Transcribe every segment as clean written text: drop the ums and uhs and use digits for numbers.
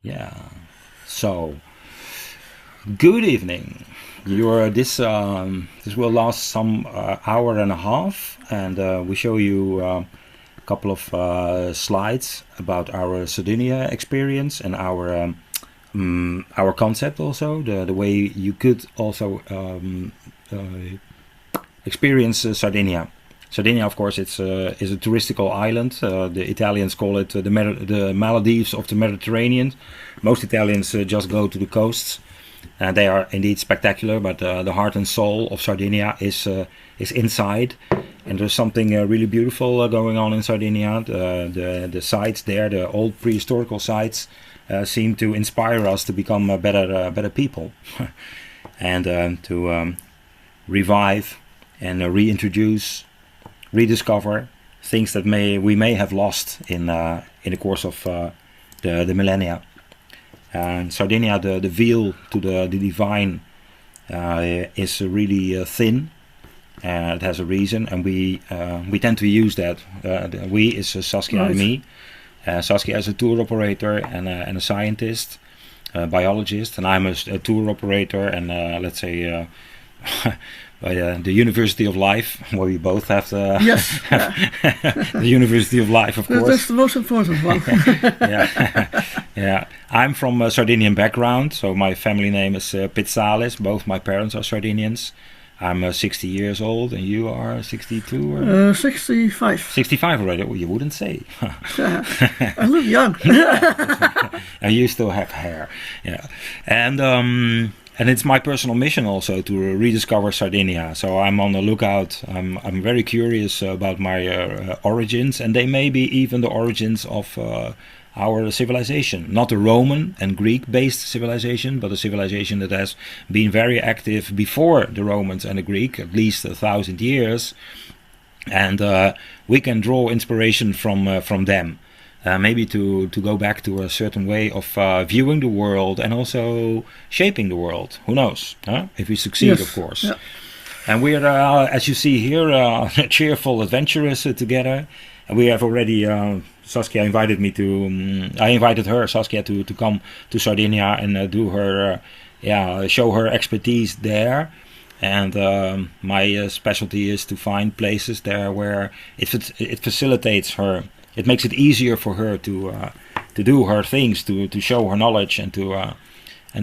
Yeah. So, good evening. This will last some hour and a half, and we show you a couple of slides about our Sardinia experience and our concept also, the way you could also experience Sardinia. Sardinia, of course, is a touristical island. The Italians call it the Maldives of the Mediterranean. Most Italians just go to the coasts. They are indeed spectacular, but the heart and soul of Sardinia is inside. And there's something really beautiful going on in Sardinia. The sites there, the old prehistorical sites, seem to inspire us to become better people, and to revive and reintroduce, rediscover things that we may have lost in the course of the millennia. And Sardinia, the veil to the divine, is really thin. It has a reason, and we tend to use that. We is Saskia Right. and me. Saskia is a tour operator and a scientist, a biologist, and I'm a tour operator and let's say by the University of Life, where we both have the Yes, yeah. the University of Life, of course. That's the most important one. Yeah, yeah. I'm from a Sardinian background, so my family name is Pitzalis. Both my parents are Sardinians. I'm 60 years old, and you are 62 or 65. 65 already. Well, you wouldn't say. I look young. And you still have hair. Yeah, and it's my personal mission also to rediscover Sardinia. So I'm on the lookout. I'm very curious about my origins, and they may be even the origins of our civilization. Not a Roman and Greek-based civilization, but a civilization that has been very active before the Romans and the Greek, at least 1,000 years. And we can draw inspiration from them. Maybe to go back to a certain way of viewing the world and also shaping the world. Who knows? Huh? If we succeed, Yes, of course. yeah. And we're, as you see here, cheerful adventurers together. And we have already, Saskia invited me to, I invited her, Saskia, to come to Sardinia and do her, show her expertise there. And my specialty is to find places there where it facilitates her. It makes it easier for her to do her things, to show her knowledge, and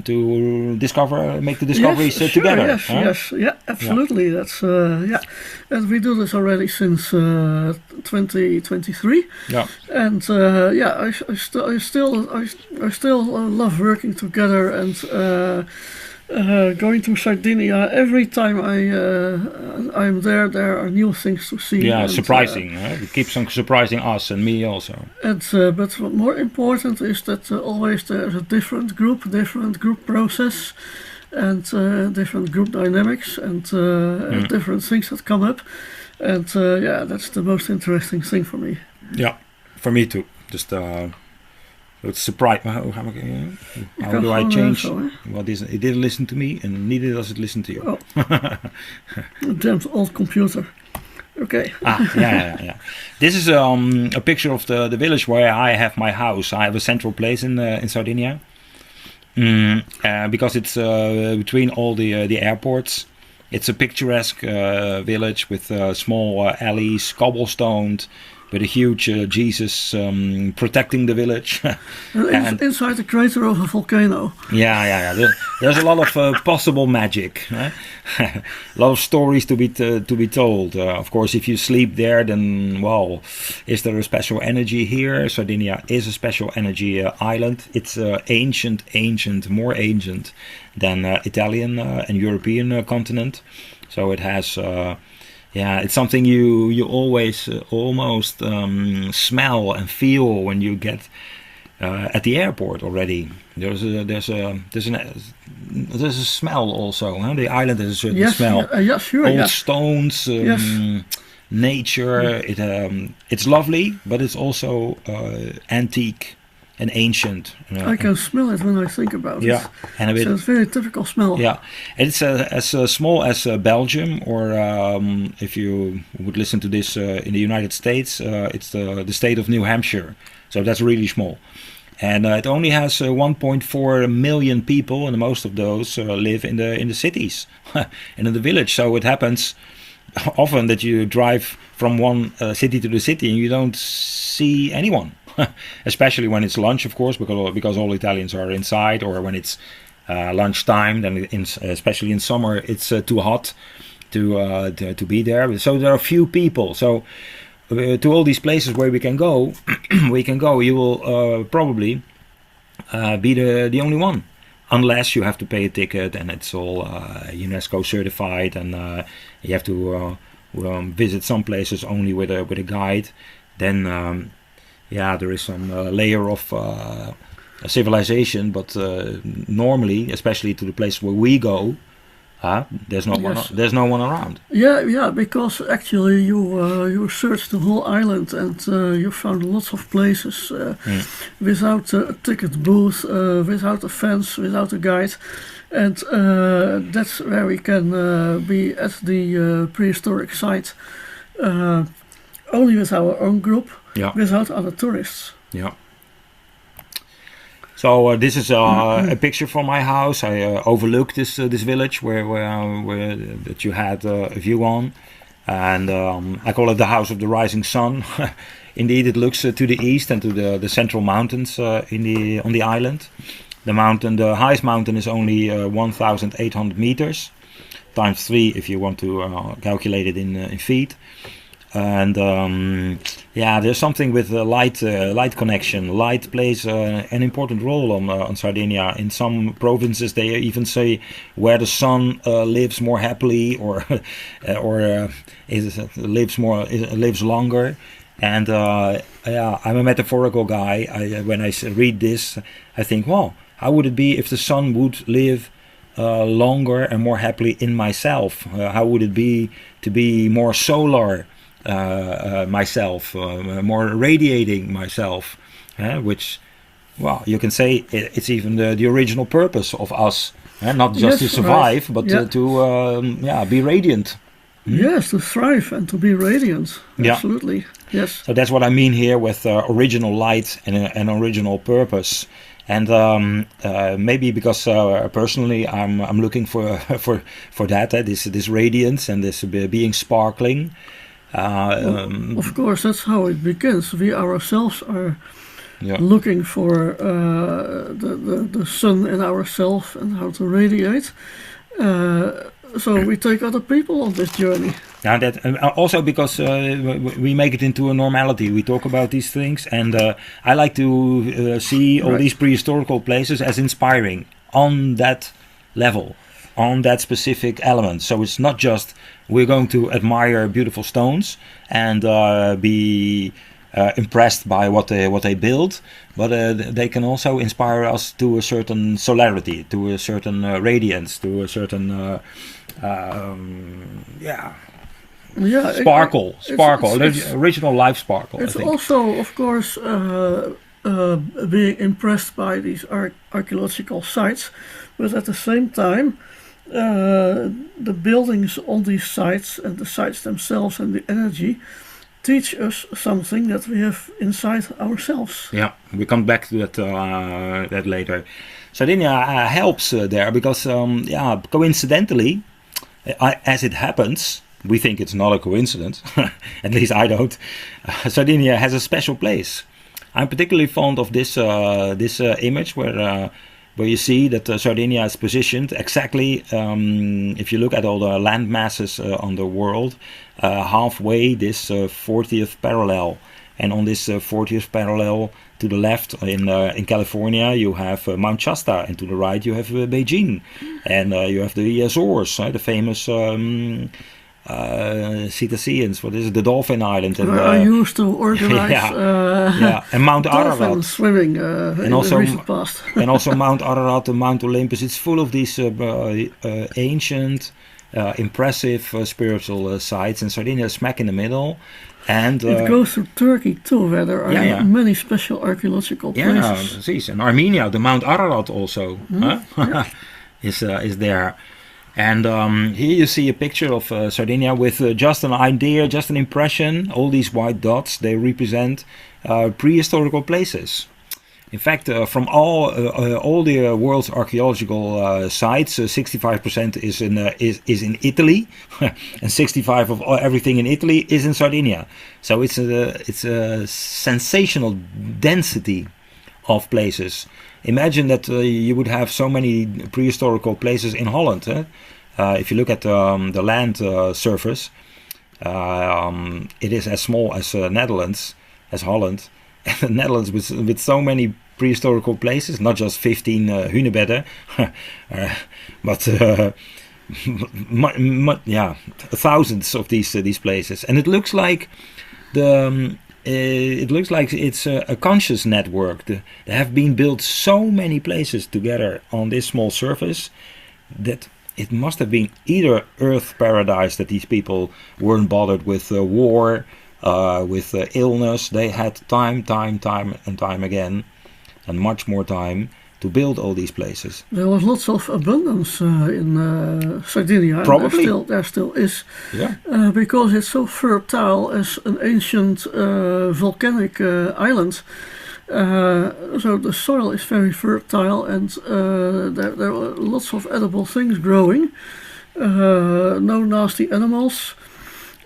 to discover, make the discoveries Yes, sure, together. Yes, huh? yes, yeah, absolutely. That's yeah, and we do this already since 2023. Yeah. And yeah, I still love working together and going to Sardinia. Every time I'm there are new things to see. Yeah, and, surprising. It keeps on surprising us and me also. And but what more important is that always there's a different group process, and different group dynamics, and different things that come up. And yeah, that's the most interesting thing for me. Yeah, for me too. Just it's surprise. How do I change? Well, it didn't listen to me, and neither does it listen to you. Oh. Damn old computer. Okay. Yeah. This is a picture of the village where I have my house. I have a central place in Sardinia, because it's between all the airports. It's a picturesque village with small alleys, cobblestoned, with a huge Jesus protecting the village. And inside the crater of a volcano. Yeah. There's a lot of possible magic. A lot of stories to be told. Of course, if you sleep there, then well, is there a special energy here? Sardinia is a special energy island. It's ancient, more ancient than Italian and European continent. So it has. It's something you always almost smell and feel when you get at the airport already. There's a smell also. Huh? The island has a certain smell. Yeah, sure. Old stones, nature. It's lovely, but it's also antique and ancient. I can smell it when I think about it. And so it's a very typical smell. Yeah, and it's as small as Belgium, or if you would listen to this in the United States, it's the state of New Hampshire. So that's really small. and it only has 1.4 million people, and most of those live in the cities and in the village. So it happens often that you drive from one city to the city and you don't see anyone, especially when it's lunch, of course, because all Italians are inside, or when it's lunchtime. Then, especially in summer, it's too hot to be there. So there are few people. So to all these places where we can go, you will probably be the only one, unless you have to pay a ticket and it's all UNESCO certified, and you have to visit some places only with a guide. Then there is some layer of civilization, but normally, especially to the place where we go, there's no one. There's no one around. Yeah, because actually you searched the whole island and you found lots of places without a ticket booth, without a fence, without a guide, and that's where we can be at the prehistoric site only with our own group, without other tourists. Yeah. So this is a picture from my house. I overlook this village where that you had a view on, and I call it the House of the Rising Sun. Indeed, it looks to the east and to the central mountains on the island. The highest mountain is only 1,800 meters, times 3 if you want to calculate it in feet. And there's something with the light connection. Light plays an important role on Sardinia. In some provinces, they even say where the sun lives more happily, or lives longer. And I'm a metaphorical guy. When I read this, I think, well, how would it be if the sun would live longer and more happily in myself? How would it be to be more solar? Myself, more radiating myself, which, well, you can say it's even the original purpose of us, not just to survive, but to be radiant. Yes, to thrive and to be radiant. Absolutely, yes. So that's what I mean here with original light and an original purpose. And maybe because personally I'm looking for that, this radiance and this being sparkling. Of course, that's how it begins. We ourselves are looking for the sun in ourselves and how to radiate. So we take other people on this journey. Yeah, that also because we make it into a normality. We talk about these things, and I like to see all these prehistorical places as inspiring on that level, on that specific element. So it's not just we're going to admire beautiful stones and be impressed by what they build, but they can also inspire us to a certain solarity, to a certain radiance, to a certain sparkle, it's original life sparkle. It's also, of course, being impressed by these archaeological sites, but at the same time, the buildings on these sites and the sites themselves and the energy teach us something that we have inside ourselves. Yeah, we come back to that later. Sardinia helps there because, coincidentally, as it happens, we think it's not a coincidence, at least I don't, Sardinia has a special place. I'm particularly fond of this image where you see that Sardinia is positioned exactly, if you look at all the land masses on the world, halfway this 40th parallel. And on this 40th parallel to the left in California, you have Mount Shasta, and to the right you have Beijing. And you have the Azores, the famous cetaceans. What is it? The Dolphin Island. And, I used to organize and Mount Ararat swimming in the recent past. And also Mount Ararat and Mount Olympus. It's full of these ancient, impressive spiritual sites, and Sardinia is smack in the middle. And it goes to Turkey too, where there are many special archaeological places. Precies. And Armenia, the Mount Ararat also is there. And here you see a picture of Sardinia with just an idea, just an impression. All these white dots, they represent prehistorical places. In fact, from all the world's archaeological sites, 65% is in Italy, and 65 of everything in Italy is in Sardinia. So it's a sensational density of places. Imagine that you would have so many prehistorical places in Holland. If you look at the land surface, it is as small as Netherlands, as Holland. And the Netherlands with so many prehistorical places, not just 15 hunebedden, but thousands of these places. And it looks like it's a conscious network. There have been built so many places together on this small surface that it must have been either Earth paradise, that these people weren't bothered with war, with illness. They had time and time again, and much more time to build all these places. There was lots of abundance in Sardinia. Probably. And there still is. Yeah. Because it's so fertile as an ancient volcanic island. So the soil is very fertile, and there are lots of edible things growing. No nasty animals.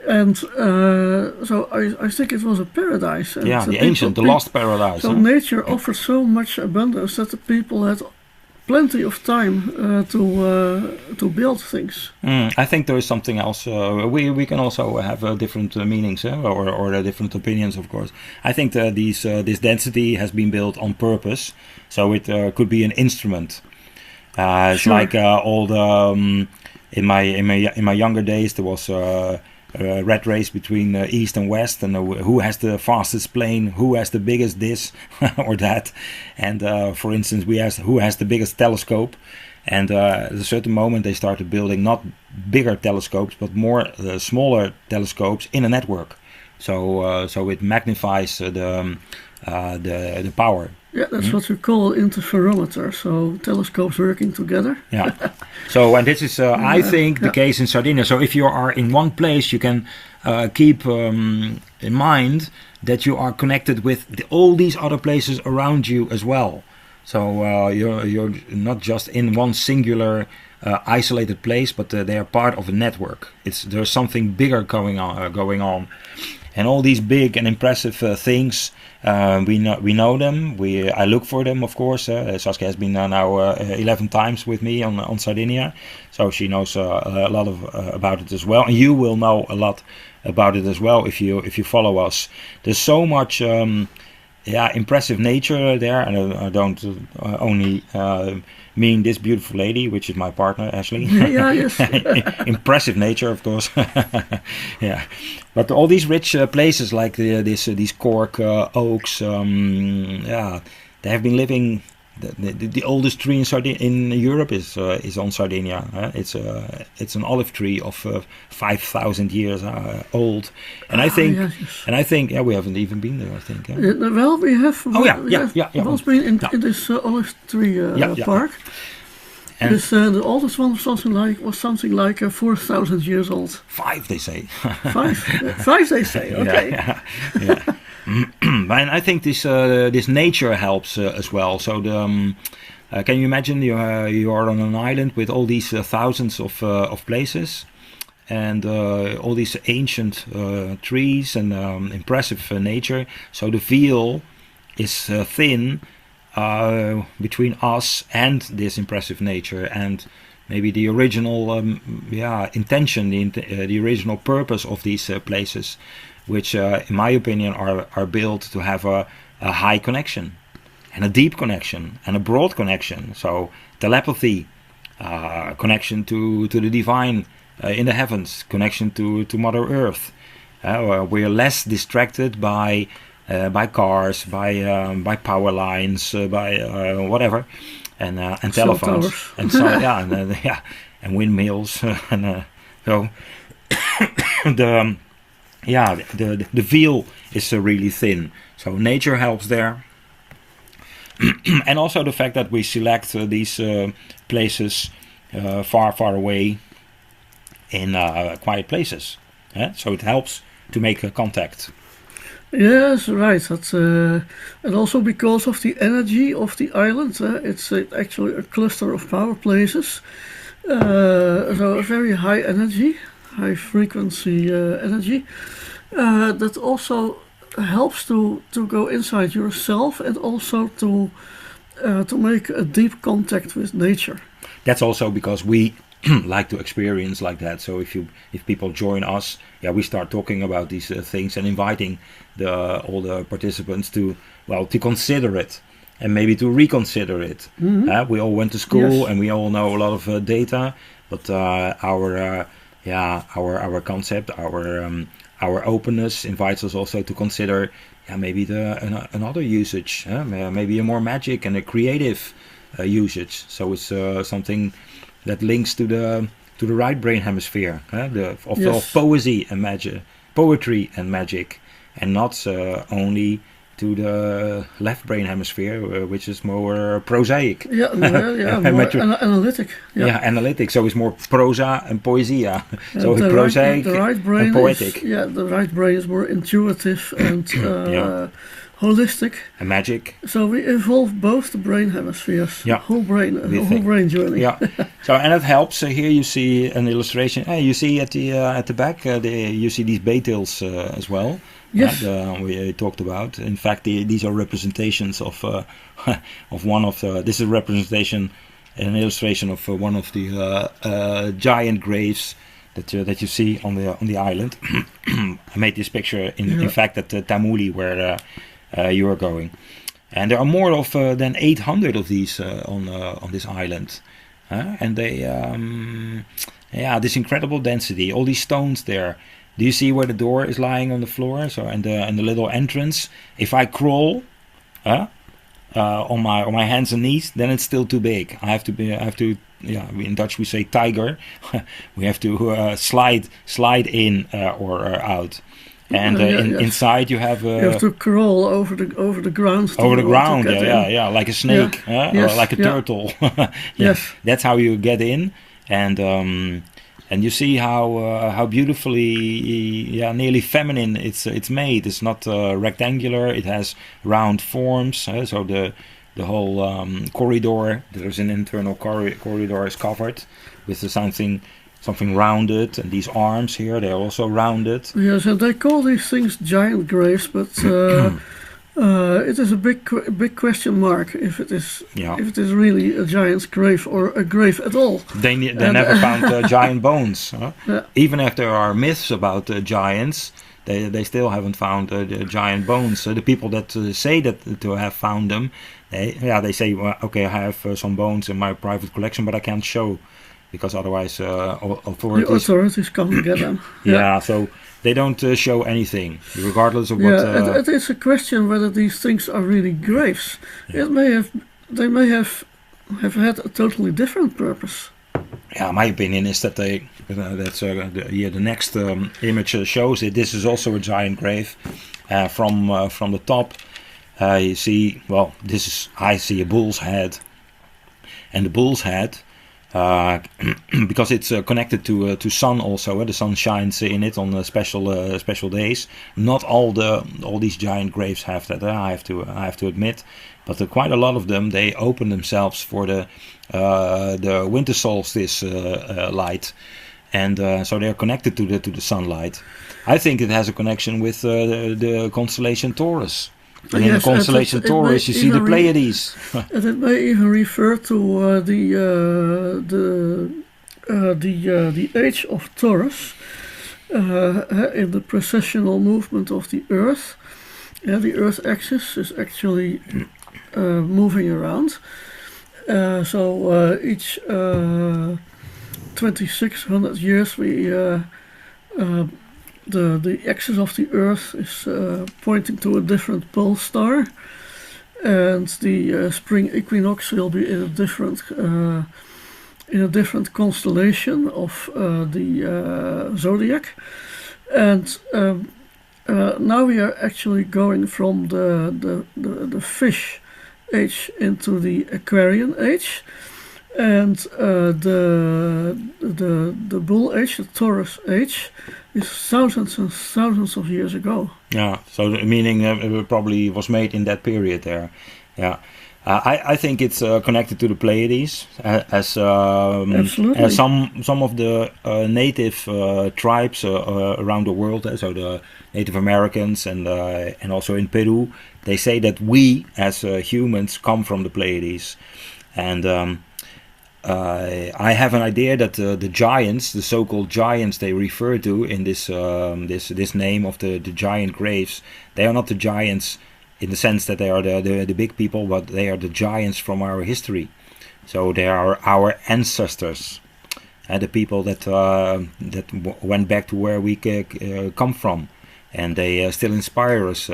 And so I think it was a paradise. And the lost paradise. So nature offered so much abundance that the people had plenty of time to build things. I think there is something else. We can also have different meanings or different opinions, of course. I think that this density has been built on purpose, so it could be an instrument. It's Sure. like all the in my younger days there was. Rat race between East and West, and who has the fastest plane, who has the biggest this or that, and for instance we asked who has the biggest telescope, and at a certain moment they started building not bigger telescopes but more smaller telescopes in a network, so it magnifies the power. Yeah, that's what we call interferometer. So telescopes working together. Yeah. So, and this is, I think, the case in Sardinia. So, if you are in one place, you can keep in mind that you are connected with all these other places around you as well. So, you're not just in one singular isolated place, but they are part of a network. There's something bigger going on. And all these big and impressive things, we know them. I look for them, of course. Saskia has been now 11 times with me on Sardinia, so she knows a lot about it as well. And you will know a lot about it as well if you follow us. There's so much impressive nature there, and I don't only mean this beautiful lady, which is my partner, Ashley. Yeah, yes. Impressive nature, of course. Yeah, but all these rich places like these cork oaks, they have been living. The oldest tree in Europe is on Sardinia. It's an olive tree of 5,000 years old, and I think we haven't even been there. I think. Well, we have. Yeah. Once been in this olive tree park. And the oldest one was something like 4,000 years old. 5, they say. 5 they say. Okay. Yeah. And I think this nature helps as well. So can you imagine you are on an island with all these thousands of places, and all these ancient trees and impressive nature. So the veil is thin between us and this impressive nature, and maybe the original intention, the original purpose of these places, which in my opinion are built to have a high connection and a deep connection and a broad connection. So telepathy, connection to the divine in the heavens, connection to Mother Earth. We are less distracted by cars, by power lines, by whatever, and telephones, and windmills, and so the veil is really thin. So nature helps there, and also the fact that we select these places far away in quiet places. So it helps to make contact. Yes, right. That's and also because of the energy of the island, it's actually a cluster of power places. So a very high energy, high frequency energy that also helps to go inside yourself and also to make a deep contact with nature. That's also because we like to experience like that. So if people join us, we start talking about these things and inviting all the participants to consider it and maybe to reconsider it. We all went to school, yes, and we all know a lot of data, but our concept, our openness invites us also to consider maybe another usage, maybe a more magic and a creative usage. So it's something that links to the right brain hemisphere, of poetry and magic, and not only to the left brain hemisphere, which is more prosaic. More analytic. Analytic. So it's more prosa and poesia. So the prosaic right brain and poetic. The right brain is more intuitive and holistic. And magic. So we involve both the brain hemispheres. Whole brain journey. So and it helps. Here you see an illustration. You see at the back, you see these betils as well. Yes, we talked about. In fact, these are representations of one of the. This is a representation, an illustration of one of the giant graves that you see on the island. I made this picture in fact at Tamuli, where you are going, and there are more of than 800 of these on this island, and they this incredible density, all these stones there. Do you see where the door is lying on the floor? So and the little entrance. If I crawl, on my hands and knees, then it's still too big. I have to. In Dutch we say tiger. We have to slide in or out. And inside you have to crawl over the ground. Over the ground, like a snake, or like a turtle. Yes, that's how you get in, and you see how beautifully, nearly feminine it's made. It's not rectangular. It has round forms. So the whole corridor, there's an internal corridor, is covered with something rounded, and these arms here, they're also rounded. Yes, and they call these things giant graves, but it is a big question mark if it is really a giant's grave or a grave at all. They never found giant bones. Even if there are myths about giants, they still haven't found giant bones. So the people that say that to have found them, they say, well, okay, I have some bones in my private collection, but I can't show, because otherwise authorities... The authorities come and get them. So they don't show anything, regardless of what... It is a question whether these things are really graves. They may have had a totally different purpose. My opinion is that the next image shows it. This is also a giant grave. From the top, you see, I see a bull's head, and the bull's head, because it's connected to sun also. The sun shines in it on special days. Not all these giant graves have that. I have to admit, but quite a lot of them, they open themselves for the winter solstice light, and so they are connected to the sunlight. I think it has a connection with the constellation Taurus. And in the constellation Taurus, you see the Pleiades. And it may even refer to the age of Taurus in the precessional movement of the Earth. The Earth axis is actually moving around. So each 2600 years, the axis of the Earth is pointing to a different pole star, and the spring equinox will be in a different constellation of the zodiac. And now we are actually going from the fish age into the Aquarian age. And the Bull Age, the Taurus Age, is thousands and thousands of years ago. Yeah, so meaning it probably was made in that period there. Yeah. I think it's connected to the Pleiades, as some of the native tribes around the world, so the Native Americans and also in Peru, they say that we as humans come from the Pleiades, and I have an idea that the giants, the so-called giants they refer to in this name of the giant graves, they are not the giants in the sense that they are the big people, but they are the giants from our history. So they are our ancestors, and the people that went back to where we come from, and they still inspire us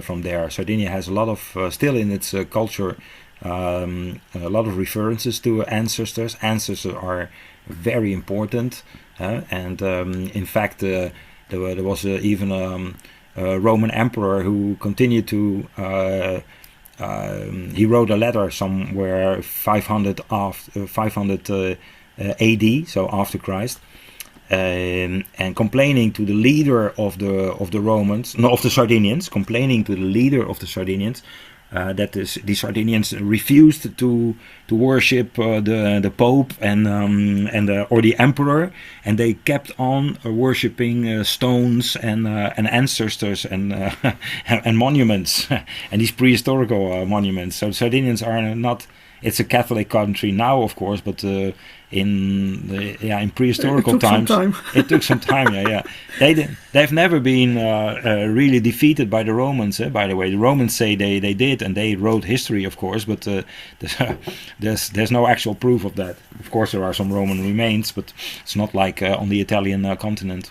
from there. Sardinia has a lot of still in its culture a lot of references to ancestors. Ancestors are very important, and in fact there was even a Roman emperor who continued to he wrote a letter somewhere 500 AD, so after Christ, and complaining to the leader of the Romans, no, of the Sardinians, complaining to the leader of the Sardinians that the Sardinians refused to worship the Pope or the Emperor, and they kept on worshipping stones and ancestors and and monuments and these prehistorical monuments. So the Sardinians are not. It's a Catholic country now, of course, but in prehistorical times, it took some time. Yeah. They've never been really defeated by the Romans. By the way, the Romans say they did, and they wrote history, of course, but there's no actual proof of that. Of course, there are some Roman remains, but it's not like on the Italian continent.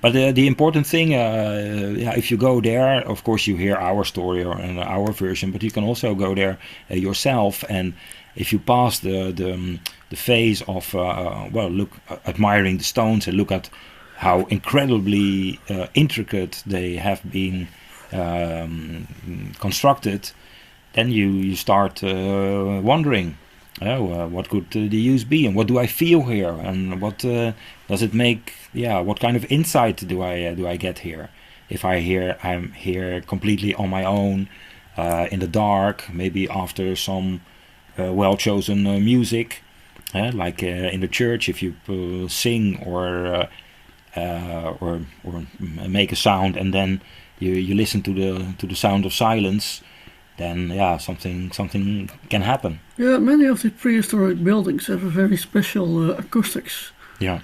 But the important thing, if you go there, of course you hear our story or our version, but you can also go there yourself. And if you pass the phase of admiring the stones and look at how incredibly intricate they have been constructed, then you start wondering. What could the use be, and what do I feel here, and what does it make? What kind of insight do I get here? If I'm here completely on my own, in the dark, maybe after some well-chosen music, like in the church, if you sing or make a sound, and then you listen to the sound of silence. Then something can happen. Yeah, many of the prehistoric buildings have a very special acoustics. Yeah.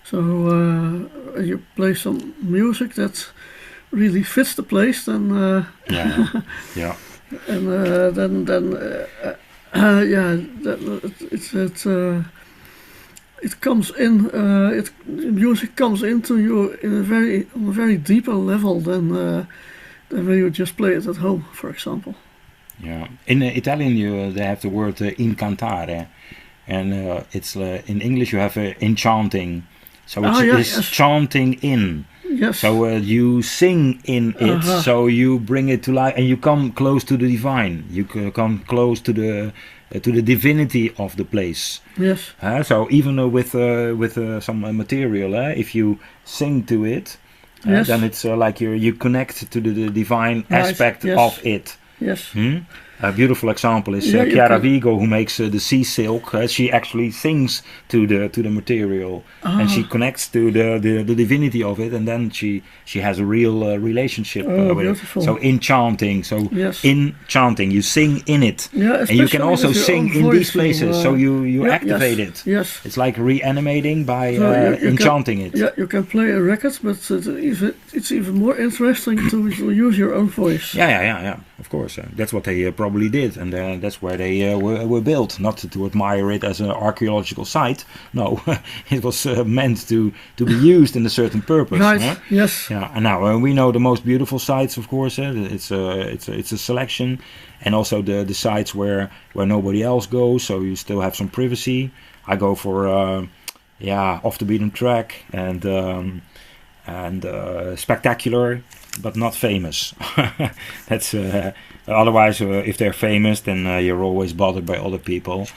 So you play some music that really fits the place, then yeah. And it comes in. Music comes into you on a very deeper level than when you just play it at home, for example. Yeah, in Italian they have the word incantare, and it's in English you have enchanting. So it's chanting in. Yes. So you sing in it, so you bring it to life, and you come close to the divine. You come close to the divinity of the place. Yes. So even with some material, if you sing to it, then it's like you connect to the divine aspect of it. Yes. A beautiful example is Chiara Vigo, who makes the sea silk. She actually sings to the material, and she connects to the divinity of it, and then she has a real relationship with beautiful. it. So enchanting. In chanting, you sing in it, and you can also sing in these places. So you activate it. Yes. It's like reanimating by enchanting it. Yeah, you can play a record, but it's even more interesting to use your own voice. Yeah. Of course, that's what they probably did, and that's where they were built. Not to admire it as an archaeological site. No, it was meant to be used in a certain purpose. Right. Yes. Yeah. And now we know the most beautiful sites, of course. It's a selection, and also the sites where nobody else goes, so you still have some privacy. I go for off the beaten track and spectacular, but not famous. That's otherwise if they're famous, then you're always bothered by other people,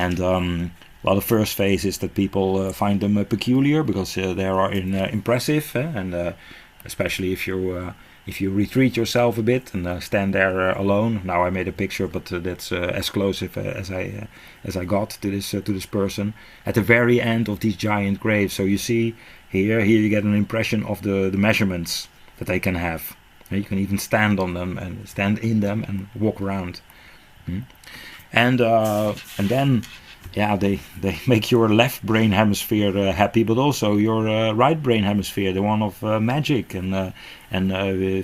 And well, the first phase is that people find them peculiar because they are impressive, and especially if you retreat yourself a bit and stand there alone. Now I made a picture, but that's as close as I got to this person at the very end of these giant graves. So you see here you get an impression of the measurements that they can have. You can even stand on them and stand in them and walk around. And then they make your left brain hemisphere happy, but also your right brain hemisphere, the one of magic and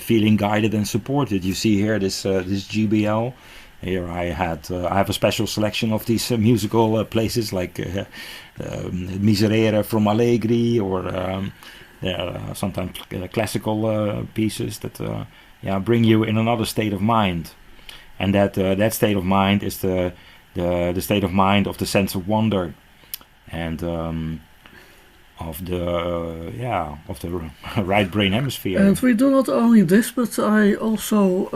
feeling guided and supported. You see here this GBL. Here I have a special selection of these musical places like Miserere from Allegri, or sometimes classical pieces that bring you in another state of mind, and that state of mind is the state of mind of the sense of wonder, and of the right brain hemisphere. And we do not only this, but I also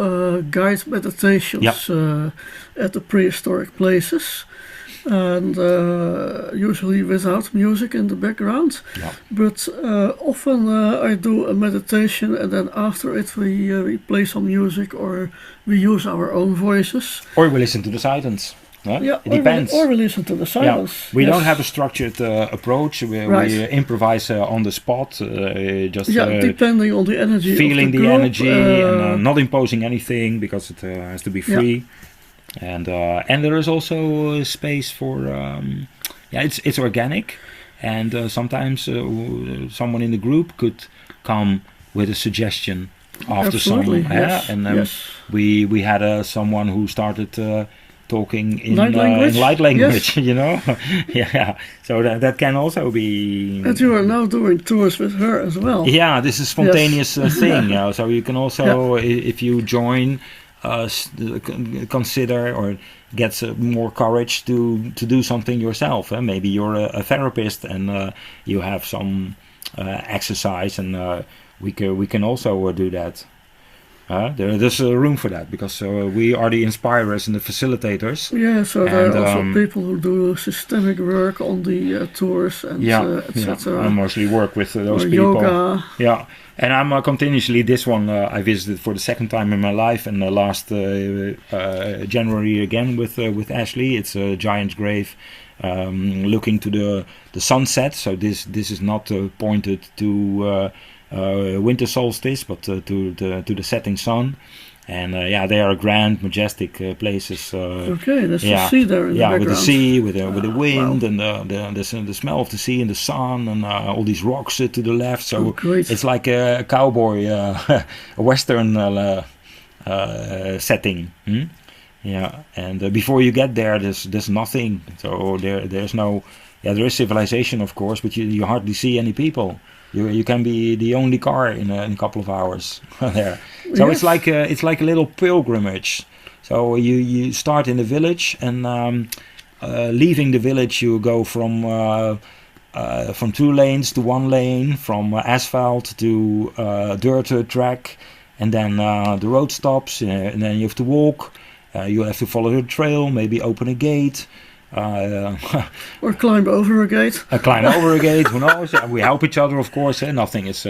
guide meditations at the prehistoric places, and usually without music in the background. But often I do a meditation, and then after it we play some music, or we use our own voices, or we listen to the silence. It depends. Or we listen to the silence. We don't have a structured approach. We improvise on the spot, just depending on the energy. Feeling of the the group, energy and not imposing anything, because it has to be free. And there is also space for it's organic, and sometimes someone in the group could come with a suggestion after Absolutely, some. yes, And we had someone who started talking in light language, you know. So that can also be. And you are now doing tours with her as well. Yeah, this is a spontaneous thing. So you can also, if you join, consider or get more courage to do something yourself. Maybe you're a therapist and you have some exercise, and we can also do that. There's room for that, because we are the inspirers and the facilitators. Yeah, so there are also people who do systemic work on the tours and etc. I mostly work with those people. Yoga. Yeah, and I'm continuously, this one I visited for the second time in my life, and last January again with Ashley. It's a giant grave looking to the sunset. So this is not pointed to winter solstice, but to the setting sun, and they are grand, majestic places. There's the sea there in the background. With the sea, with the wind, and the smell of the sea and the sun, and all these rocks to the left. So it's like a cowboy, a western setting. And before you get there, there's nothing. So there's no. There is civilization, of course, but you hardly see any people. You can be the only car in a couple of hours there. So it's like a little pilgrimage. So you start in the village, and leaving the village, you go from 2 lanes to 1 lane, from asphalt to dirt track, and then the road stops, and then you have to walk. You have to follow the trail, maybe open a gate. Or climb over a gate. Climb over a gate, who knows? We help each other, of course. Nothing is.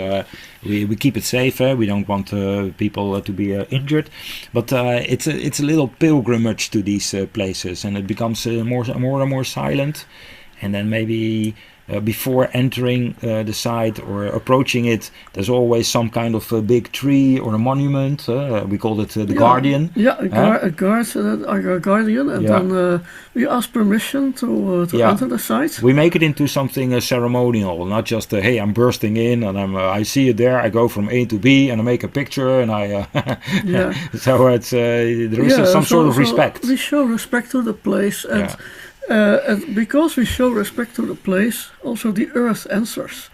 We keep it safe. We don't want people to be injured. But it's a little pilgrimage to these places, and it becomes more and more silent. And then maybe before entering the site or approaching it, there's always some kind of a big tree or a monument. We call it the guardian. A guardian, and then we ask permission to enter the site. We make it into something ceremonial, not just hey, I'm bursting in and I see it there. I go from A to B and I make a picture and I. So it's there is some sort of respect. We show respect to the place, and because we show respect to the place, also the earth answers,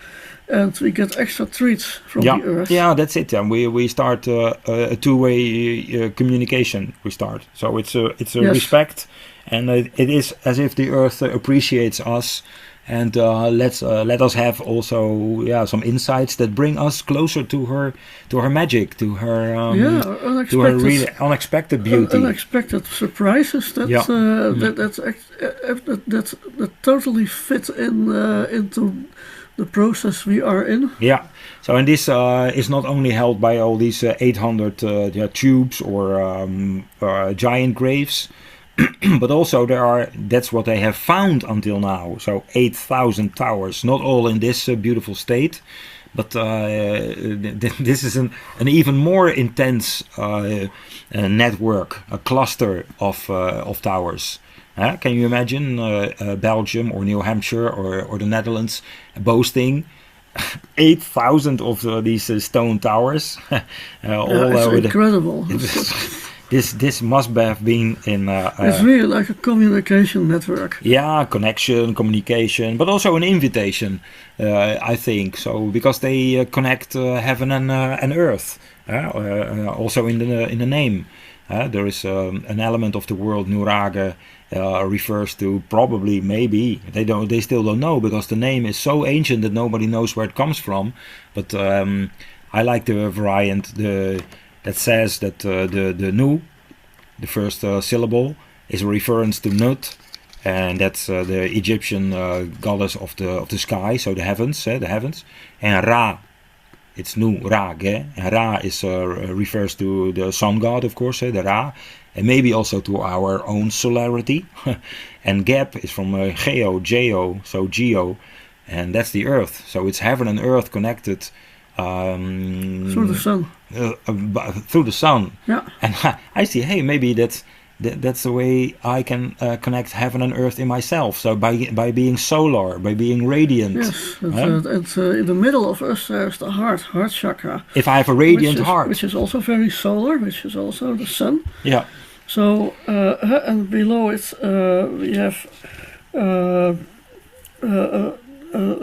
and we get extra treats from the earth. Yeah, that's it. And we start a two-way communication. We start, so it's a respect, and it is as if the earth appreciates us and let us have also some insights that bring us closer to her magic, to her really unexpected beauty, unexpected surprises that totally fit into the process we are in. Yeah. So, and this is not only held by all these 800 tubes or giant graves, but also that's what they have found until now. So 8,000 towers, not all in this beautiful state, but this is an even more intense network, a cluster of towers. Can you imagine Belgium or New Hampshire or the Netherlands boasting 8,000 of these stone towers? It's incredible. This must have been in... it's really like a communication network. Yeah, connection, communication, but also an invitation, I think. So because they connect heaven and earth, also in the name. There is an element of the word Nurage refers to probably, maybe, they still don't know, because the name is so ancient that nobody knows where it comes from. But I like the variant that says that the Nu, the first syllable, is a reference to Nut, and that's the Egyptian goddess of the sky, so the heavens, and Ra. It's Nu, Ra, and Ra refers to the sun god, of course, the Ra, and maybe also to our own solarity. And Geb is from Geo, so Geo, and that's the earth. So it's heaven and earth connected through the sun. Through the sun. Yeah. And I see, hey, maybe that's the way I can connect heaven and earth in myself. So by being solar, by being radiant. Yes, and in the middle of us there's the heart chakra. If I have a radiant heart, which is also very solar, which is also the sun. Yeah. So and below it we have a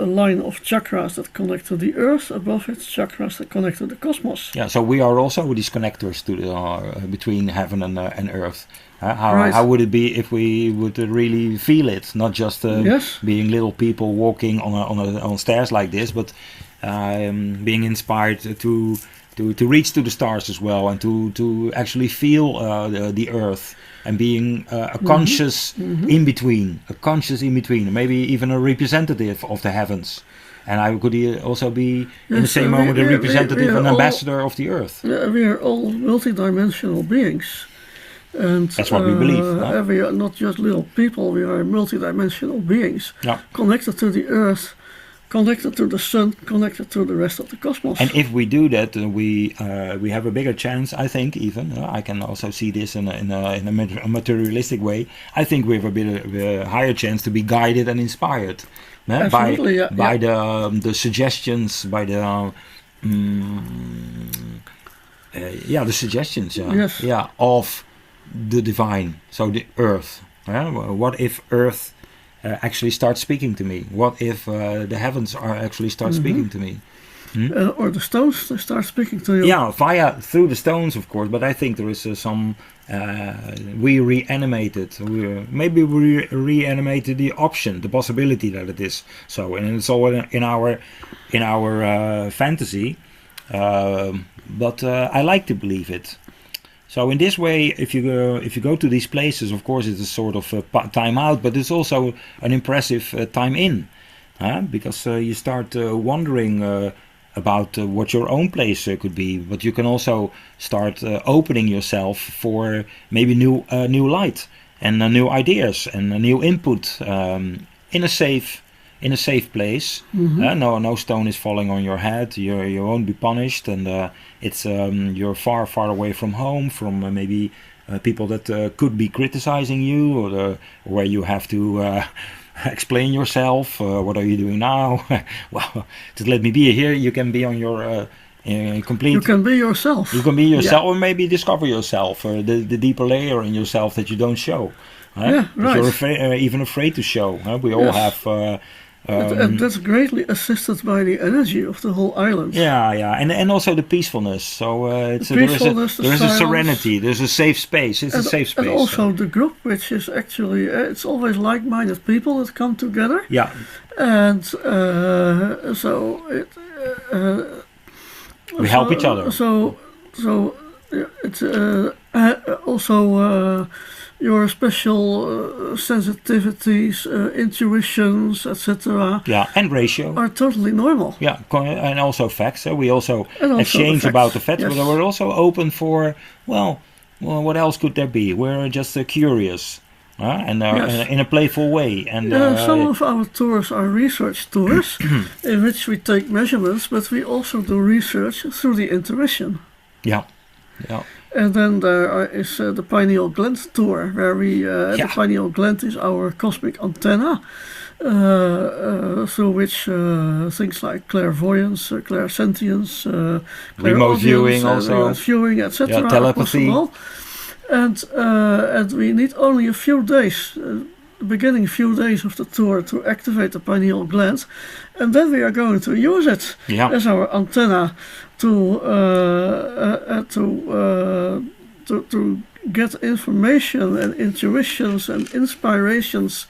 line of chakras that connect to the earth. Above it, chakras that connect to the cosmos. Yeah, so we are also these connectors to the between heaven and earth. How would it be if we would really feel it, not just being little people walking on stairs like this, but being inspired to reach to the stars as well, and to actually feel the earth, and being a conscious in between, maybe even a representative of the heavens. And I could also be in the same moment a representative, an ambassador of the earth. We are all multidimensional beings. And that's what we believe. We are not just little people, we are multidimensional beings, connected to the earth, connected to the sun, connected to the rest of the cosmos. And if we do that, we have a bigger chance, I think, even. I can also see this in a materialistic way. I think we have a bit of a higher chance to be guided and inspired by the suggestions, by the suggestions of the divine, so the earth. What if earth actually starts speaking to me? What if the heavens are actually start speaking to me? Or the stones start speaking to you? Yeah, through the stones, of course. But I think there is some. We reanimated. Maybe we reanimated the option, the possibility that it is so, and it's all in our fantasy. But I like to believe it. So in this way, if you go to these places, of course, it's a sort of time out, but it's also an impressive time in, because you start wondering about what your own place could be. But you can also start opening yourself for maybe new light and new ideas and new input in a safe place. No stone is falling on your head. You won't be punished, and it's you're far away from home, from maybe people that could be criticizing you, or where you have to explain yourself. What are you doing now? Well, just let me be here. You can be on your complete. You can be yourself. You can be yourself, or maybe discover yourself, the deeper layer in yourself that you don't show. Yeah, right. You're even afraid to show. We all have And that's greatly assisted by the energy of the whole island. Yeah, and also the peacefulness. So there is a serenity. There's a safe space. It's a safe space. And also the group, which is actually it's always like-minded people that come together. Yeah. And we help each other. So it's also your special sensitivities, intuitions, etc. Yeah, and ratio are totally normal. Yeah, and also facts. We also exchange about the facts, yes. but we're also open for well, what else could there be? We're just curious. And in a playful way. And some of our tours are research tours in which we take measurements, but we also do research through the intuition. Yeah. And then there is the pineal gland tour, where the pineal gland is our cosmic antenna, through which things like clairvoyance, clairsentience, remote viewing, remote viewing, etc. telepathy. are possible. And we need only a few days, beginning few days of the tour, to activate the pineal gland, and then we are going to use it as our antenna to get information and intuitions and inspirations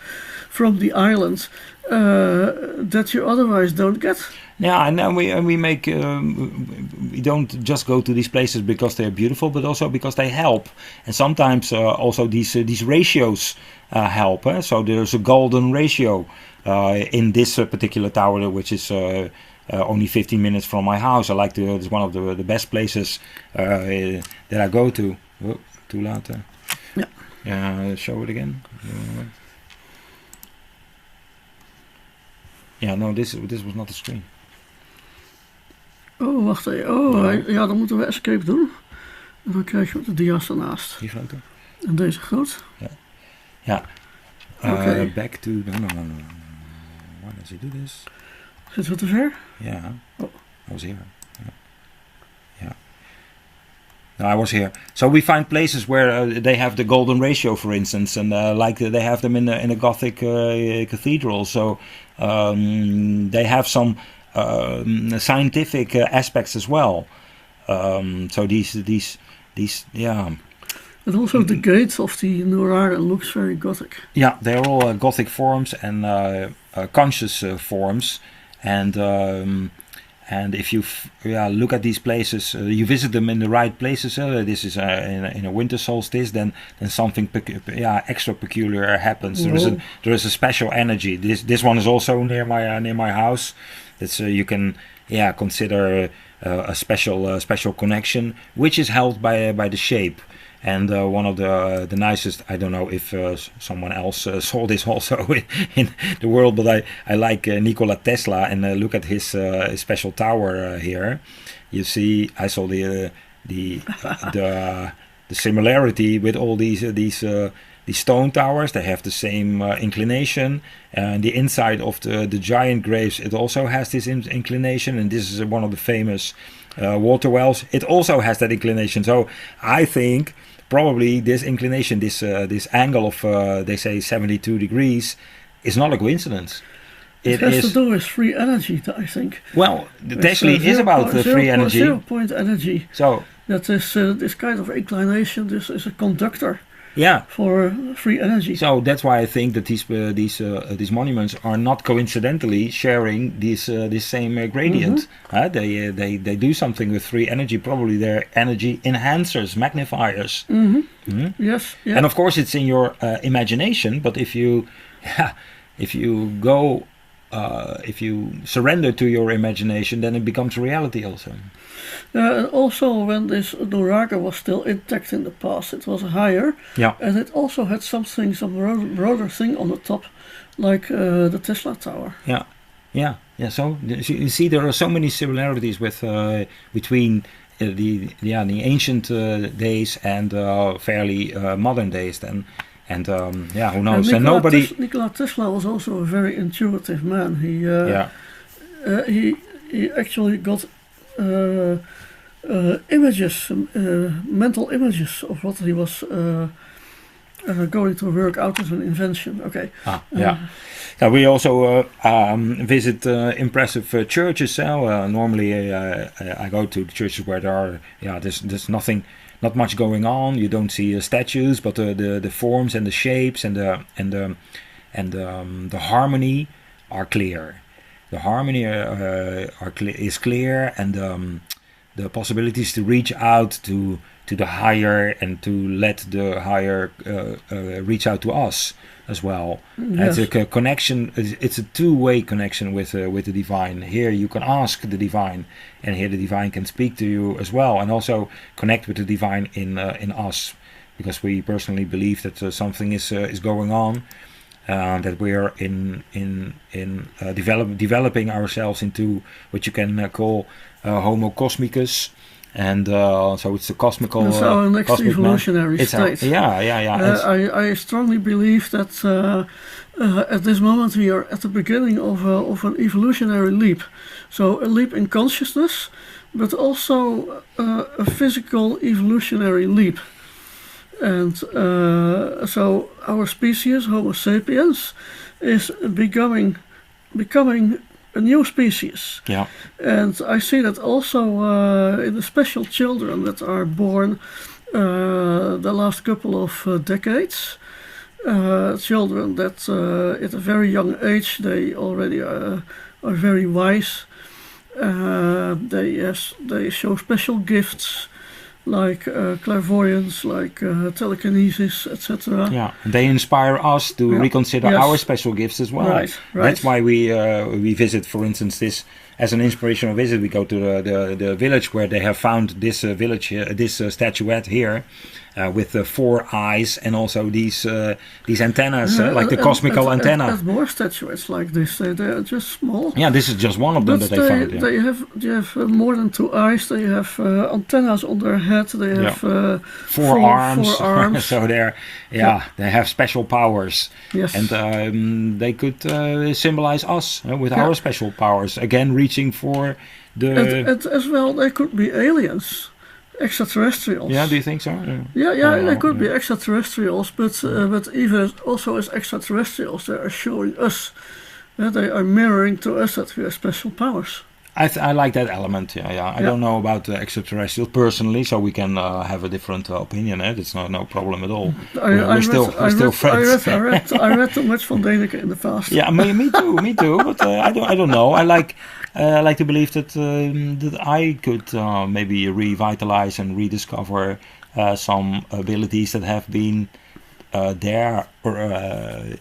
from the island that you otherwise don't get. Yeah, and we make we don't just go to these places because they're beautiful, but also because they help, and sometimes also these ratios help. So there's a golden ratio in this particular tower, which is only 15 minutes from my house. I like it's one of the best places that I go to. Oh, too loud. Show it again. No, this was not the screen. Oh, wacht even. Dan moeten we escape doen. En dan krijg je ook de dia's ernaast. Die grote? En deze groot? Ja. Back to... No. Why does he do this? Zitten we te ver? Yeah. Oh. I was here. Yeah. No, I was here. So we find places where they have the golden ratio, for instance, and they have them in a Gothic cathedral. So they have some scientific aspects as well. So these, And also the gates of the Nurare looks very Gothic. Yeah, they're all Gothic forms and conscious forms, and if you look at these places, you visit them in the right places. This is in a winter solstice. Then something extra peculiar happens. There is a special energy. This one is also near my house. It's you can consider a special connection, which is held by the shape. And one of the nicest, I don't know if someone else saw this also in the world, but I like Nikola Tesla, and look at his special tower here. You see, I saw the similarity with all these stone towers. They have the same inclination, and the inside of the giant graves, it also has this inclination, and this is one of the famous water wells. It also has that inclination. So I think probably this inclination, this angle of they say 72 degrees, is not a coincidence. It has to do with free energy, I think. Well, it actually is about the free energy. 0 point energy. So that is this kind of inclination. This is a conductor. Yeah. For free energy. So that's why I think that these monuments are not coincidentally sharing this same gradient. Mm-hmm. They do something with free energy. Probably they're energy enhancers, magnifiers. Mm-hmm. Mm-hmm. Yes. Yeah. And of course, it's in your imagination. But if you go. If you surrender to your imagination, then it becomes reality also. And also, when this Nurare was still intact in the past, it was higher. Yeah. And it also had some broader thing on the top, like the Tesla Tower. Yeah. So you see, there are so many similarities with between the ancient days and fairly modern days. Then. And who knows? And Nikola Tesla was also a very intuitive man. He actually got images, mental images of what he was going to work out as an invention. Okay. We also visit impressive churches. Normally, I go to churches where there are there's nothing, not much going on. You don't see statues, but the forms and the shapes and the harmony are clear. The harmony is clear, and the possibilities to reach out to the higher and to let the higher reach out to us as well. Yes. It's a connection. It's a two-way connection with the divine. Here you can ask the divine, and here the divine can speak to you as well, and also connect with the divine in us, because we personally believe that something is going on, that we are developing ourselves into what you can call Homo cosmicus. And so it's a cosmical. It's our next evolutionary state. I strongly believe that at this moment we are at the beginning of an evolutionary leap. So a leap in consciousness, but also a physical evolutionary leap. And so our species, Homo sapiens, is becoming a new species. Yeah. And I see that also in the special children that are born the last couple of decades. Children that at a very young age they already are very wise. They show special gifts like clairvoyance, like telekinesis, etc. Yeah, they inspire us to reconsider our special gifts as well. Right. That's why we visit, for instance, this as an inspirational visit. We go to the village where they have found this village here, this statuette here, with the 4 eyes and also these antennas, like the cosmical antenna. There's more statuettes like this. They are just small. Yeah, this is just one of them that they found. Yeah. They have more than 2 eyes. They have antennas on their head. They have 4 arms. 4 arms. So they have special powers. Yes. And they could symbolize us with our special powers. Again, reaching for the. And as well, they could be aliens. Extraterrestrials. Yeah, do you think so? They could be extraterrestrials, but even also as extraterrestrials, they are showing us, they are mirroring to us that we have special powers. I like that element. I don't know about extraterrestrials personally, so we can have a different opinion. That's no problem at all. We're still friends. I read too much from Däniken in the past. Yeah, me too. But I don't know. I like to believe that I could maybe revitalize and rediscover some abilities that have been there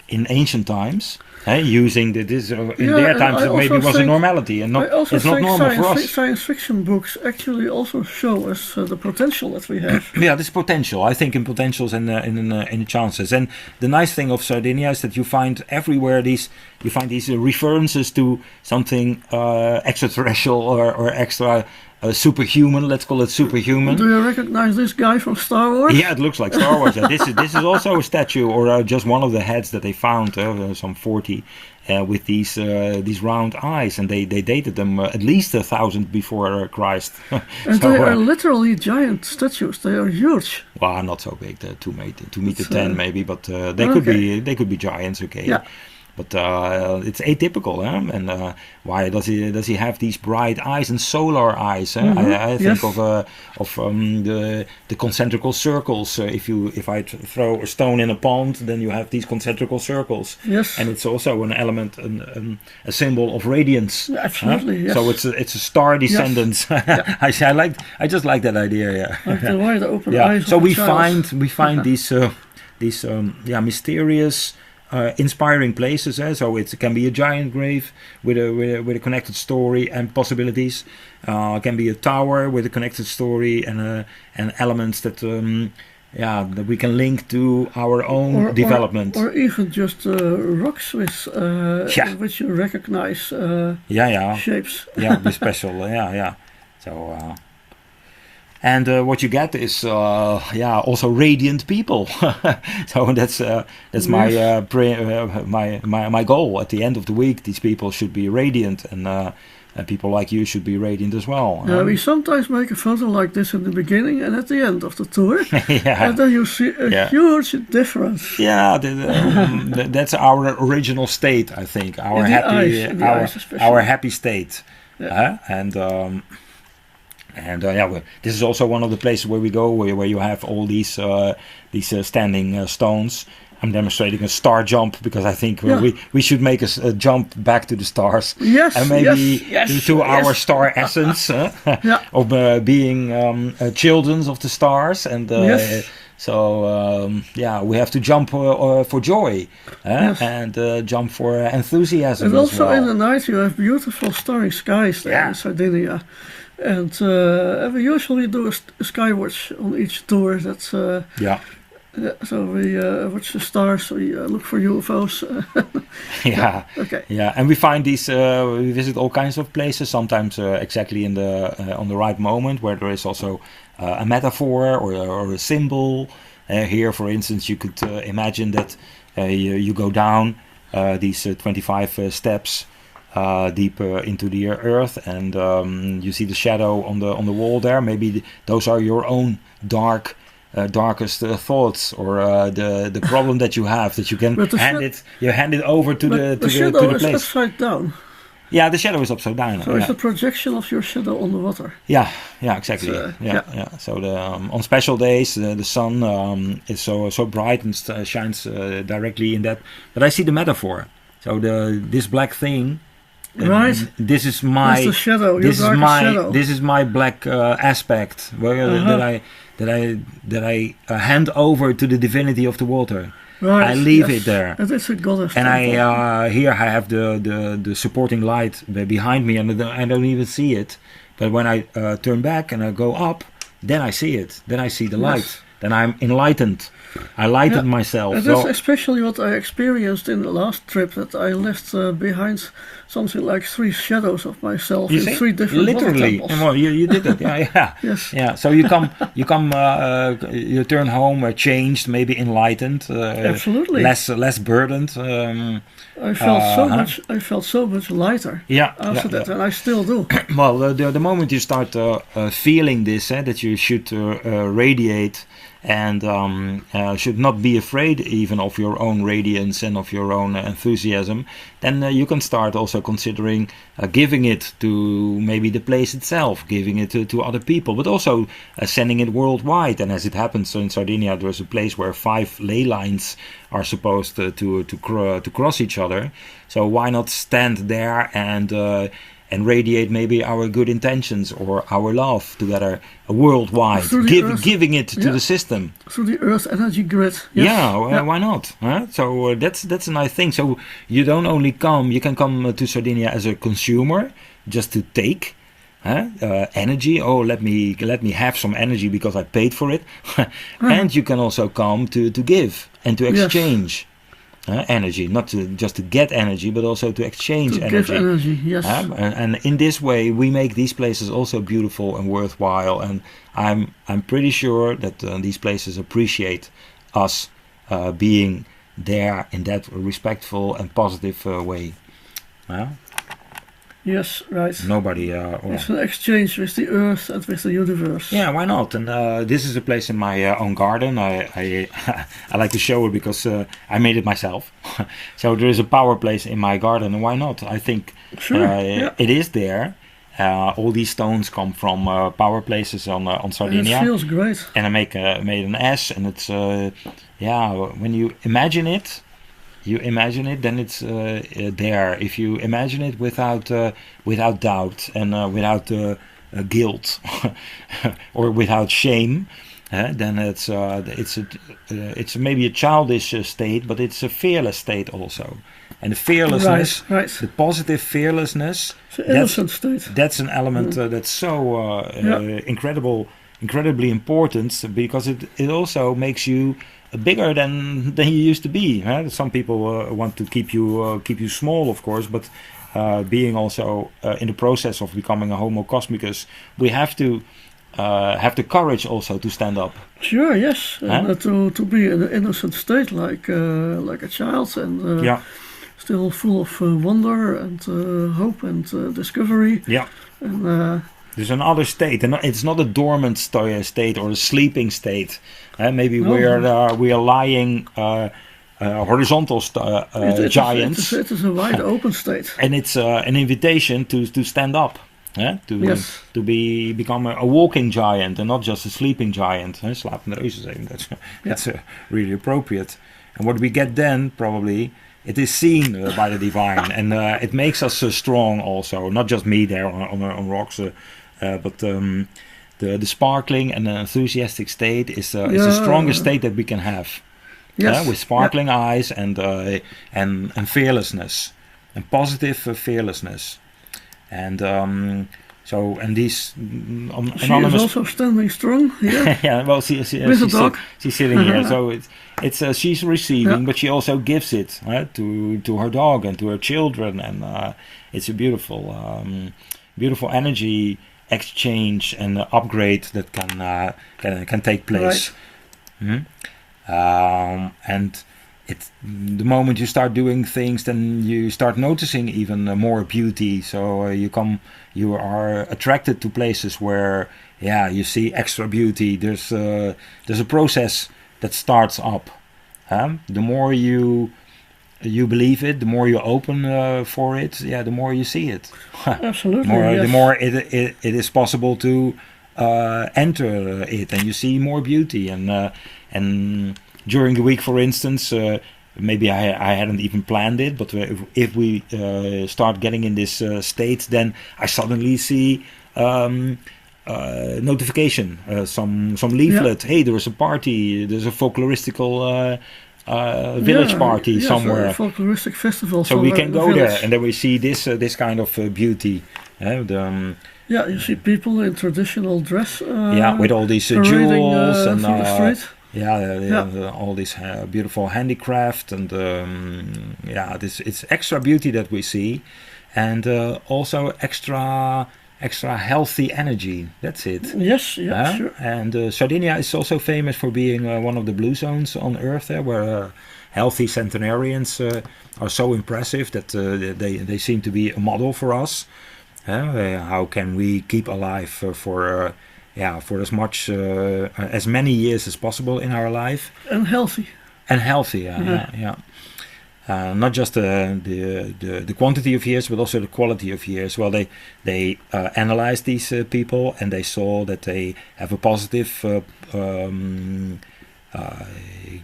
in ancient times. Using this in their times, it maybe was a normality, and it's not normal for us. Science fiction books actually also show us the potential that we have. Yeah, this potential. I think in potentials and in chances. And the nice thing of Sardinia is that you find everywhere these references to something extraterrestrial or extra. Superhuman, let's call it superhuman. Do you recognize this guy from Star Wars? Yeah, it looks like Star Wars. This is also a statue, or just one of the heads that they found, some 40, with these round eyes, and they dated them at least 1,000 before Christ. And they are literally giant statues. They are huge. Well, not so big, 2 meter 10 maybe, but they could be giants. Okay. Yeah. But it's atypical, and why does he have these bright eyes and solar eyes? I think of the concentrical circles. If I throw a stone in a pond, then you have these concentrical circles. Yes, and it's also an element, a symbol of radiance. Absolutely, yes. So it's a star descendants. Yes. I just like that idea. Yeah, like the wide open eyes. So we find these mysterious. Inspiring places, so it can be a giant grave with a connected story and possibilities. It can be a tower with a connected story and elements that that we can link to our own development, or even just rocks with which you recognize. Shapes. Yeah, be special. So. And what you get is also radiant people. So that's my goal. At the end of the week, these people should be radiant, and people like you should be radiant as well. Yeah, we sometimes make a photo like this in the beginning and at the end of the tour, Yeah. and then you see a huge difference. Yeah, that's our original state, I think. Our In the happy, eyes, in the eyes especially. our happy state. Yeah. This is also one of the places where we go, where you have all these standing stones. I'm demonstrating a star jump because I think we should make a jump back to the stars. Yes, and maybe to our yes. star essence of being children of the stars. And Yes. we have to jump for joy and jump for enthusiasm. And as also well. in the night you have beautiful starry skies there in Sardinia. And we usually do a sky watch on each tour. That's so we watch the stars. We look for UFOs. Okay. Yeah, and we find these. We visit all kinds of places. Sometimes exactly in the on the right moment, where there is also a metaphor or a symbol. Here, for instance, you could imagine that you go down these 25 steps. Deep into the earth, and you see the shadow on the wall there. Maybe those are your own darkest thoughts, or the problem that you have, that you can hand it over to the shadow is place. upside down. Yeah, the shadow is upside down. So it's a projection of your shadow on the water. Yeah, exactly. So on special days, the sun is so bright and shines directly in that. But I see the metaphor. So this black thing. Right. This is my. That's the shadow. Shadow. This is my black aspect that I hand over to the divinity of the water. Right. I leave it there. And it's a goddess. And I have the supporting light behind me, and I don't even see it. But when I turn back and I go up, then I see it. Then I see the light. Then I'm enlightened. I lightened myself. And that's especially what I experienced in the last trip, that I left behind something like 3 shadows of myself in 3 different literally. Well, you did it. Yeah. Yes. Yeah. So you you turn home changed, maybe enlightened. Absolutely. Less burdened. I felt so much lighter. After that, and I still do. Well, the moment you start feeling this, that you should radiate. And should not be afraid even of your own radiance and of your own enthusiasm, then you can start also considering giving it to maybe the place itself, giving it to other people, but also sending it worldwide. And as it happens in Sardinia, there's a place where 5 ley lines are supposed to cross each other. So why not stand there and radiate maybe our good intentions or our love together worldwide, giving it to the system through the Earth energy grid. Yes. Why not? So that's a nice thing. So you don't only come; you can come to Sardinia as a consumer, just to take energy. Oh, let me have some energy because I paid for it, and you can also come to give and to exchange. Energy, not just to get energy, but also to exchange energy. Give energy, yes. And in this way, we make these places also beautiful and worthwhile. And I'm pretty sure that these places appreciate us being there in that respectful and positive way. Yes, right. Nobody. It's an exchange with the earth and with the universe. Yeah, why not? And this is a place in my own garden. I like to show it because I made it myself. So there is a power place in my garden, and why not? I think it is there. All these stones come from power places on Sardinia. It feels great. And I made an S, and it's when you imagine it. Then it's there. If you imagine it without doubt and without guilt or without shame, then it's maybe a childish state, but it's a fearless state also. And the fearlessness, the positive fearlessness, it's an innocent state. That's an element that's so incredibly important, because it also makes you bigger than you used to be. Some people want to keep you small, of course, but being also in the process of becoming a Homo cosmicus, we have to have the courage also to stand up. Sure, yes, and to be in an innocent state like a child, and still full of wonder and hope and discovery. Yeah. And there's another state, and it's not a dormant state or a sleeping state. Maybe we are lying horizontal giants. It is a wide open state, and it's an invitation to stand up. To become a walking giant and not just a sleeping giant. Slapende reuzen even. That's really appropriate. And what we get then, probably, it is seen by the divine, and it makes us strong also. Not just me there on rocks, but the sparkling and the enthusiastic state is the strongest state that we can have. Yes. With sparkling eyes and fearlessness, and positive fearlessness. And these anonymous. She is also standing strong here. Yeah, well, she's sitting here, so it's she's receiving, but she also gives it to her dog and to her children, and it's a beautiful energy exchange and upgrade that can take place. Right. And the moment you start doing things, then you start noticing even more beauty. So you are attracted to places where, you see extra beauty. There's a process that starts up. The more you believe it, the more you open for it. The more you see it. Absolutely. The more it is possible to enter it, and you see more beauty. And during the week, for instance, maybe I hadn't even planned it, but if we start getting in this state, then I suddenly see notification, some leaflet. Hey, there is a party. There's a folkloristical village party somewhere. A folkloristic festival. So we can go there, and then we see this kind of beauty. You see people in traditional dress. With all these jewels and. Through the street. All this beautiful handicraft, and it's extra beauty that we see, and also extra healthy energy. That's it. Yes, sure. And Sardinia is also famous for being one of the blue zones on Earth, where healthy centenarians are so impressive that they seem to be a model for us. How can we keep alive for as much as many years as possible in our life, and healthy, not just the quantity of years, but also the quality of years. Well, they analyzed these people, and they saw that they have a positive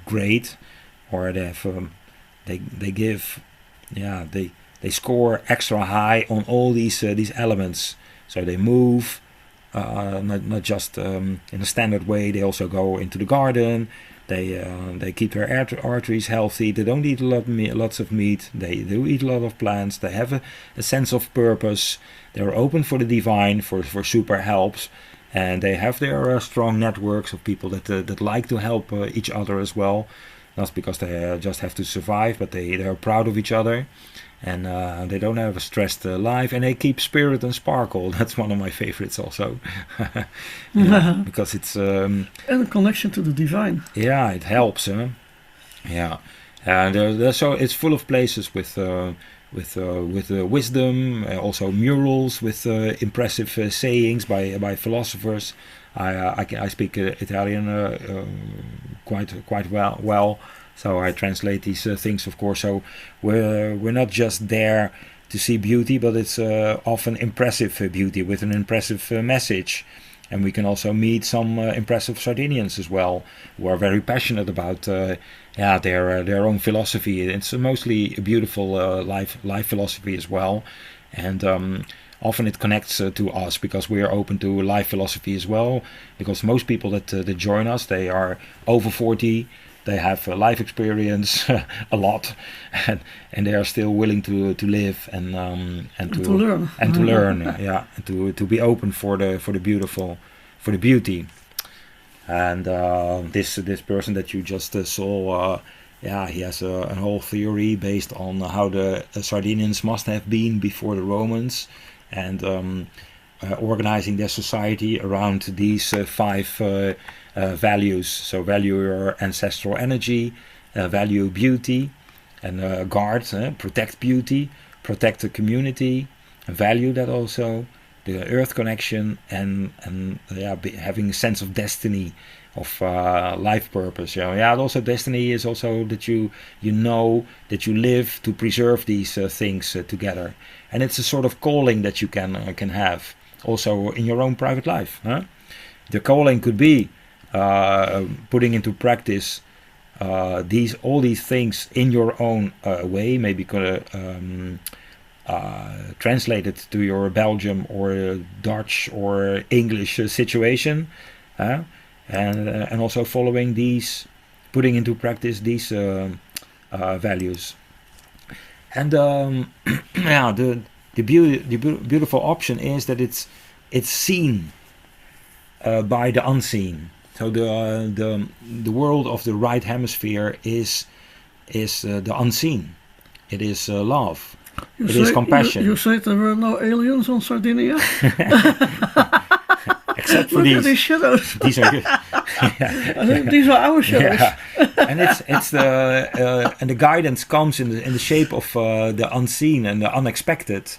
grade, or they score extra high on all these elements. So they move. Not just in a standard way. They also go into the garden. They keep their arteries healthy. They don't eat lots of meat. They do eat a lot of plants. They have a sense of purpose. They're open for the divine, for super helps, and they have their strong networks of people that like to help each other as well. Not because they just have to survive, but they are proud of each other. And they don't have a stressed life, and they keep spirit and sparkle. That's one of my favorites also. Because it's and a connection to the divine. Yeah, it helps. And so it's full of places with wisdom, also murals with impressive sayings by philosophers. I speak Italian quite well. So I translate these things, of course. So we're not just there to see beauty, but it's often impressive beauty with an impressive message. And we can also meet some impressive Sardinians as well, who are very passionate about their own philosophy. It's mostly a beautiful life philosophy as well, and often it connects to us because we are open to life philosophy as well. Because most people that join us, they are over 40. They have life experience a lot, and they are still willing to live and to learn and to be open for the beautiful, for the beauty. And this person that you just saw, he has a whole theory based on how the Sardinians must have been before the Romans, and organizing their society around these 5 values. So value your ancestral energy, value beauty, and guard, protect beauty, protect the community, value that also, the earth connection, and having a sense of destiny, of life purpose. And also destiny is also that you know that you live to preserve these things together, and it's a sort of calling that you can have also in your own private life. The calling could be putting into practice all these things in your own way, maybe translate it to your Belgium or Dutch or English situation, and also following these, putting into practice these values. And the beautiful option is that it's seen by the unseen. So the world of the right hemisphere is the unseen. It is love. It is compassion. You said there were no aliens on Sardinia? Except for Look at these shadows. These are good. I think these are our shadows. And it's the guidance comes in the shape of the unseen and the unexpected.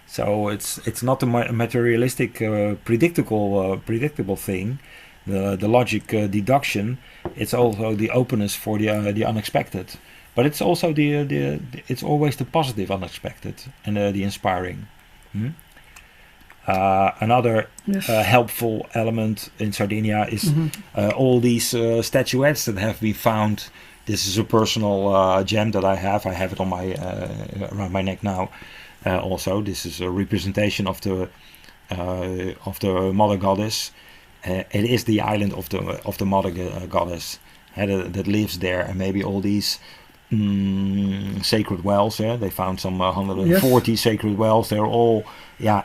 So it's not a materialistic predictable thing. The logic deduction. It's also the openness for the unexpected. But it's also it's always the positive unexpected and the inspiring. Another helpful element in Sardinia is all these statuettes that have been found. This is a personal gem that I have. I have it on my around my neck now. Also, this is a representation of the mother goddess. It is the island of the mother goddess that lives there, and maybe all these sacred wells. They found some 140 sacred wells. They're all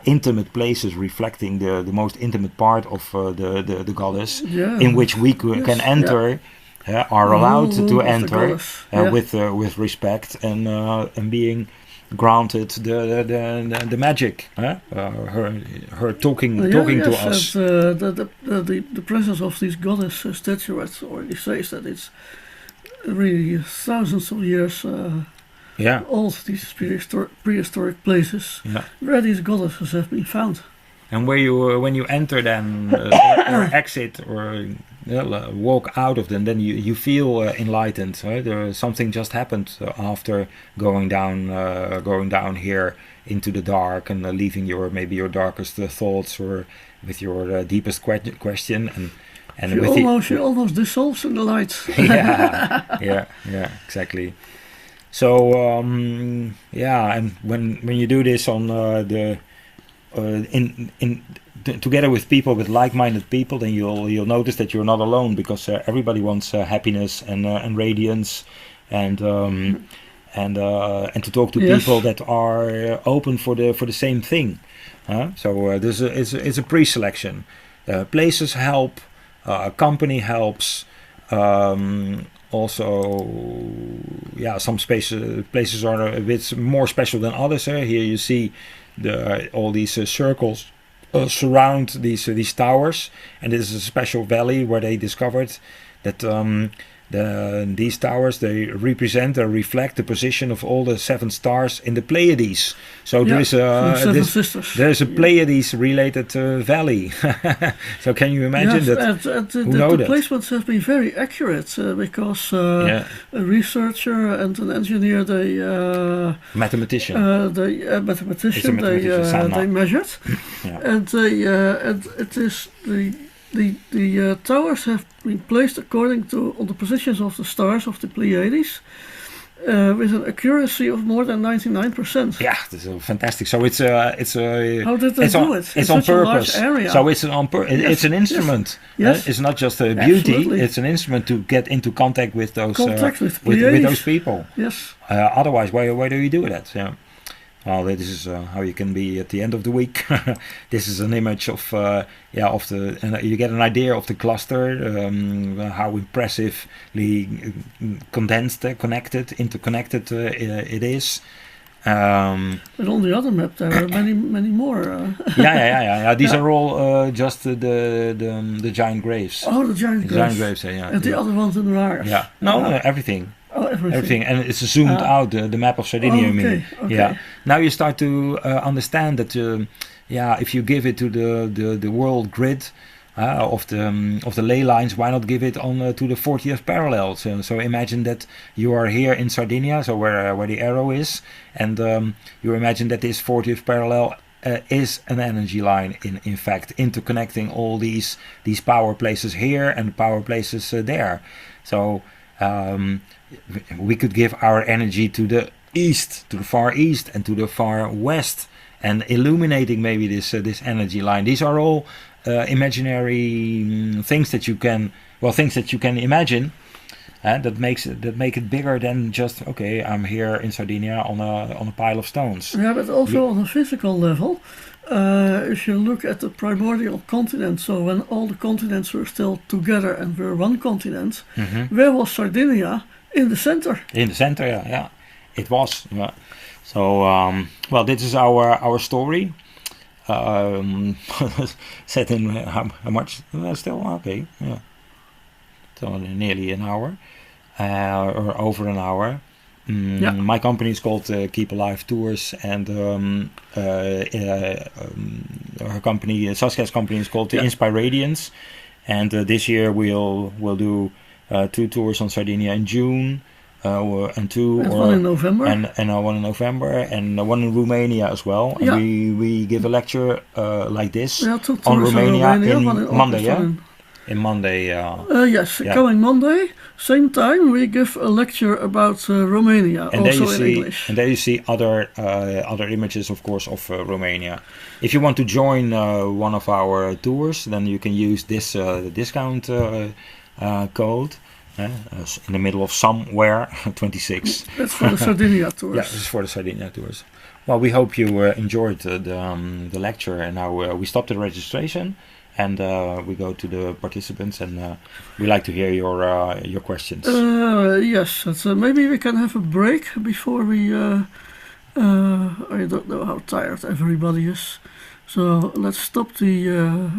intimate places reflecting the most intimate part of the goddess, in which we can enter. Are allowed to enter with respect and being granted the magic, her talking to us. The presence of these goddess statuettes already says that it's really thousands of years old, these prehistoric places where these goddesses have been found. And where when you enter them or exit or walk out of them, then you feel enlightened. Right? Something just happened after going down here into the dark and leaving maybe your darkest thoughts or with your deepest question and she almost dissolves in the light. yeah, exactly. So and when you do this on together with people, with like-minded people, then you'll notice that you're not alone, because everybody wants happiness and radiance and to talk to people that are open for the same thing. So it's a pre-selection. Places help, company helps. Also, some places are a bit more special than others. Here you see all these circles surround these towers, and this is a special valley where they discovered that these towers, they represent or reflect the position of all the 7 stars in the Pleiades. So there's a Pleiades related valley. So can you imagine that? The placements have been very accurate because a researcher and an engineer, mathematician, they measured, and it is the towers have been placed according to on the positions of the stars of the Pleiades, with an accuracy of more than 99%. Yeah, this is fantastic. So it's how did they do it? It's on purpose. So it's it's an instrument. Yes. It's not just a beauty. Absolutely. It's an instrument to get into contact with those with those people. Yes. Otherwise, why do you do that? Yeah. Well, this is how you can be at the end of the week. This is an image of and you get an idea of the cluster, how impressively condensed, interconnected it is. But on the other map, there are many more. Yeah. These are all just the giant graves. Oh, the giant graves. Giant graves, yeah. And the other ones in Raars. Yeah. No, everything. Oh, everything. And it's zoomed out, the map of Sardinia, I mean. Okay. Yeah. Now you start to understand that, if you give it to the world grid of the ley lines, why not give it on to the 40th parallel? So imagine that you are here in Sardinia, so where the arrow is, and you imagine that this 40th parallel is an energy line, in fact, interconnecting all these power places here and power places there. So we could give our energy to the east, to the far east, and to the far west, and illuminating maybe this energy line. These are all imaginary things that you can imagine, that make it bigger than just, okay, I'm here in Sardinia on a pile of stones. Yeah, but also on a physical level, if you look at the primordial continent, so when all the continents were still together and were one continent, where was Sardinia? In the center. In the center, yeah. It was. Yeah. So, well, this is our story. Set in how much? Still okay. Yeah. So nearly an hour, or over an hour. My company is called Keep Alive Tours, and her company, Saskia's company, is called Inspiradians. And this year we'll do 2 tours on Sardinia in June. One in November, and one in November, and one in Romania as well. Yeah. And we give a lecture like this on Romania in Monday. In Monday. Yes, coming Monday, same time we give a lecture about Romania, and also in English. And there you see other images, of course, of Romania. If you want to join one of our tours, then you can use this discount code. In the middle of somewhere, 26. That's for the Sardinia tours. Yeah, this is for the Sardinia tours. Well, we hope you enjoyed the lecture, and now we stop the registration, and we go to the participants, and we like to hear your questions. Yes, maybe we can have a break before we. I don't know how tired everybody is, so let's stop the